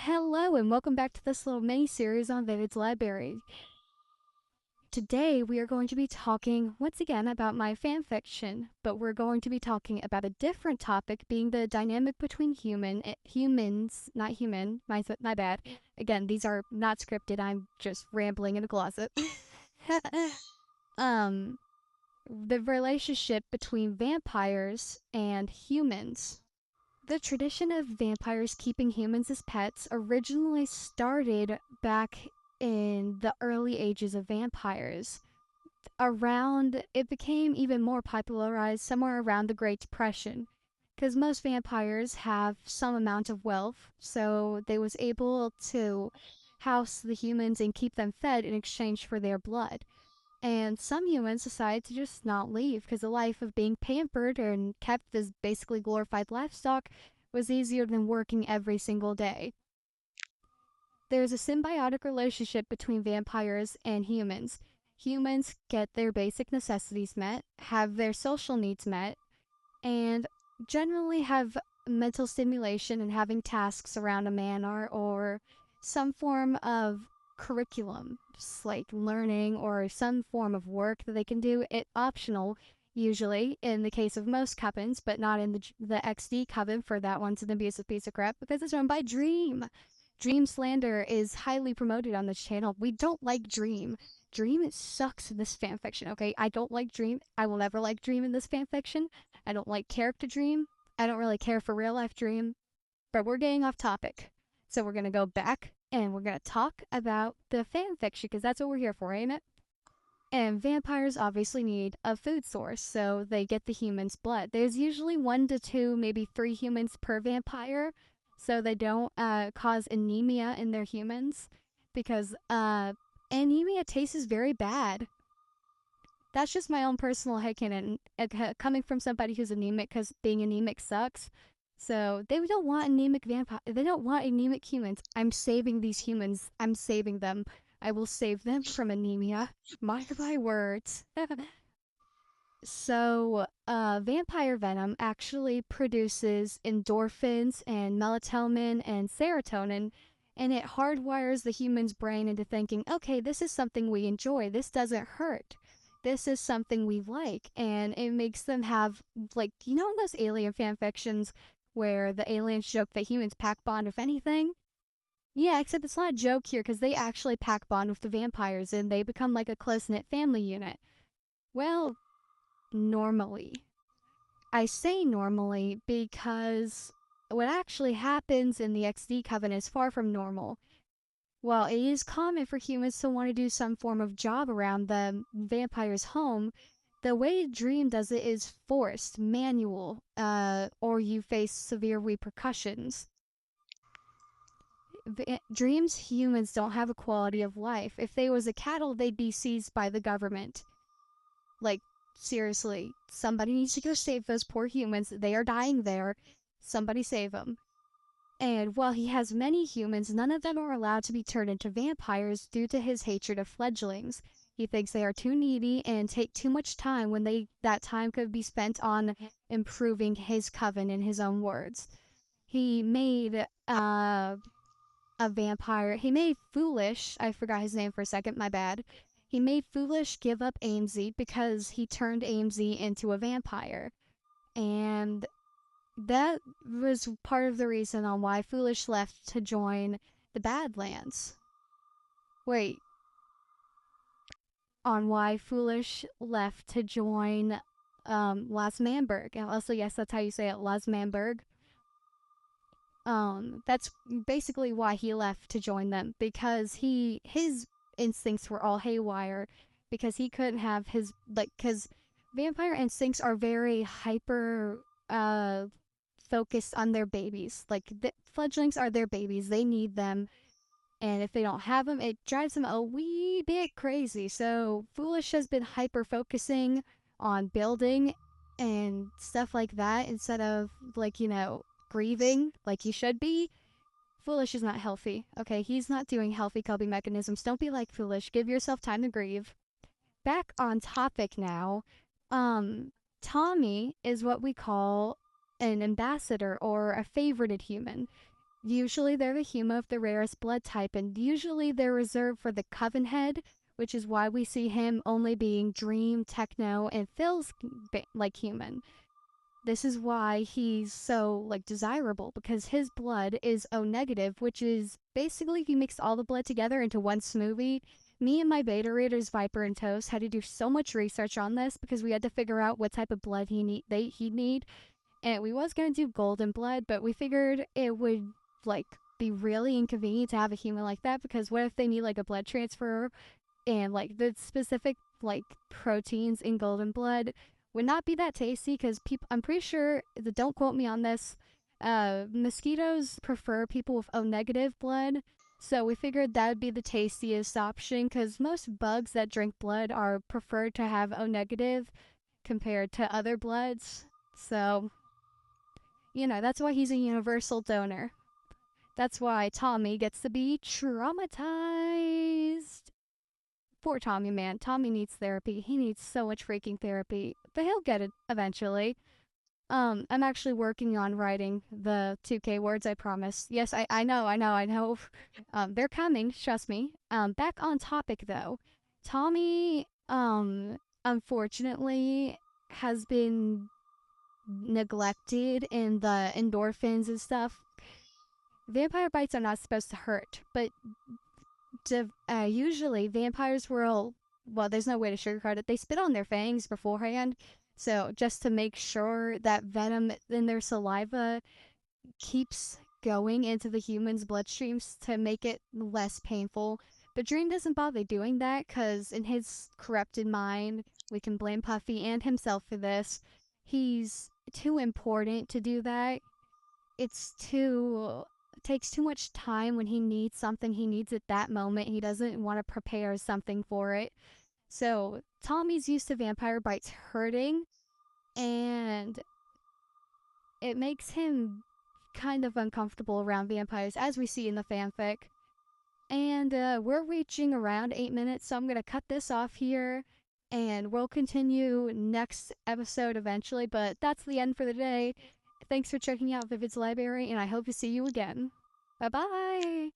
Hello and welcome back to this little mini series on Vivid's Library. Today we are going to be talking once again about my fanfiction, but we're going to be talking about a different topic, being the dynamic between humans, not human, my bad. Again, these are not scripted. I'm just rambling in a closet. um, the relationship between vampires and humans. The tradition of vampires keeping humans as pets originally started back in the early ages of vampires. It became even more popularized somewhere around the Great Depression, because most vampires have some amount of wealth, so they was able to house the humans and keep them fed in exchange for their blood. And some humans decided to just not leave because the life of being pampered and kept as basically glorified livestock was easier than working every single day. There's a symbiotic relationship between vampires and humans. Humans get their basic necessities met, have their social needs met, and generally have mental stimulation and having tasks around a manor or some form of curriculum, like learning or some form of work that they can do. It optional, usually in the case of most covens, but not in the XD coven. For that one's an abusive piece of crap because it's run by Dream. Dream slander is highly promoted on this channel. We don't like Dream. Dream sucks in this fanfiction, okay? I don't like Dream. I will never like Dream in this fanfiction. I don't like character Dream. I don't really care for real life Dream. But we're getting off topic. So we're gonna go back and we're gonna talk about the fanfiction because that's what we're here for, ain't it? And vampires obviously need a food source, so they get the human's blood. There's usually 1 to 2, maybe 3 humans per vampire, so they don't cause anemia in their humans because anemia tastes very bad. That's just my own personal headcanon, coming from somebody who's anemic, because being anemic sucks. So they don't want anemic vampire. They don't want anemic humans. I'm saving these humans. I'm saving them. I will save them from anemia. Mark my words. So, vampire venom actually produces endorphins and melatonin and serotonin, and it hardwires the human's brain into thinking, okay, this is something we enjoy. This doesn't hurt. This is something we like. And it makes them have, like, you know, those alien fan fictions where the aliens joke that humans pack bond with anything? Yeah, except it's not a joke here because they actually pack bond with the vampires and they become like a close knit family unit. Well, normally. I say normally because what actually happens in the XD Coven is far from normal. While it is common for humans to want to do some form of job around the vampire's home, the way Dream does it is forced, manual, or you face severe repercussions. Dream's humans don't have a quality of life. If they was a cattle, they'd be seized by the government. Like, seriously, somebody needs to go save those poor humans. They are dying there. Somebody save them. And while he has many humans, none of them are allowed to be turned into vampires due to his hatred of fledglings. He thinks they are too needy and take too much time when that time could be spent on improving his coven in his own words. He made a vampire. He made Foolish, I forgot his name for a second, my bad. He made Foolish give up Amesy because he turned Amesy into a vampire. And that was part of the reason on why Foolish left to join the Badlands. Wait, on why Foolish left to join Las Manberg. And also, yes, that's how you say it, Las Manberg. That's basically why he left to join them, because his instincts were all haywire, because he couldn't have his, like, because vampire instincts are very hyper focused on their babies. Like, the fledglings are their babies, they need them, and if they don't have them, it drives them a wee bit crazy. So Foolish has been hyper focusing on building and stuff like that instead of, like, grieving like he should be. Foolish is not healthy. Okay, he's not doing healthy coping mechanisms. Don't be like Foolish. Give yourself time to grieve. Back on topic now. Tommy is what we call an ambassador or a favorited human. Usually they're the Huma of the rarest blood type, and usually they're reserved for the Coven Head, which is why we see him only being Dream, Techno, and Phil's like human. This is why he's so like desirable, because his blood is O negative, which is basically if you mix all the blood together into one smoothie. Me and my beta readers Viper and Toast had to do so much research on this because we had to figure out what type of blood he'd need, and we was gonna do golden blood, but we figured it would like be really inconvenient to have a human like that, because what if they need like a blood transfer, and like the specific like proteins in golden blood would not be that tasty, because people, I'm pretty sure, don't quote me on this, mosquitoes prefer people with O negative blood. So we figured that would be the tastiest option, because most bugs that drink blood are preferred to have O negative compared to other bloods. So, that's why he's a universal donor. That's why Tommy gets to be traumatized. Poor Tommy, man. Tommy needs therapy. He needs so much freaking therapy, but he'll get it eventually. I'm actually working on writing the 2K words I promised. Yes, I know, I know, I know. They're coming, trust me. Back on topic though. Tommy, unfortunately, has been neglected in the endorphins and stuff. Vampire bites are not supposed to hurt, but usually vampires will, well, there's no way to sugarcoat it. They spit on their fangs beforehand. So just to make sure that venom in their saliva keeps going into the human's bloodstreams to make it less painful. But Dream doesn't bother doing that because in his corrupted mind, we can blame Puffy and himself for this. He's too important to do that. It's too, it takes too much time. When he needs something, he needs it that moment. He doesn't want to prepare something for it. So Tommy's used to vampire bites hurting, and it makes him kind of uncomfortable around vampires, as we see in the fanfic. And we're reaching around 8 minutes, so I'm gonna cut this off here, and we'll continue next episode eventually. But that's the end for the day. Thanks for checking out Vivid's Library, and I hope to see you again. Bye bye!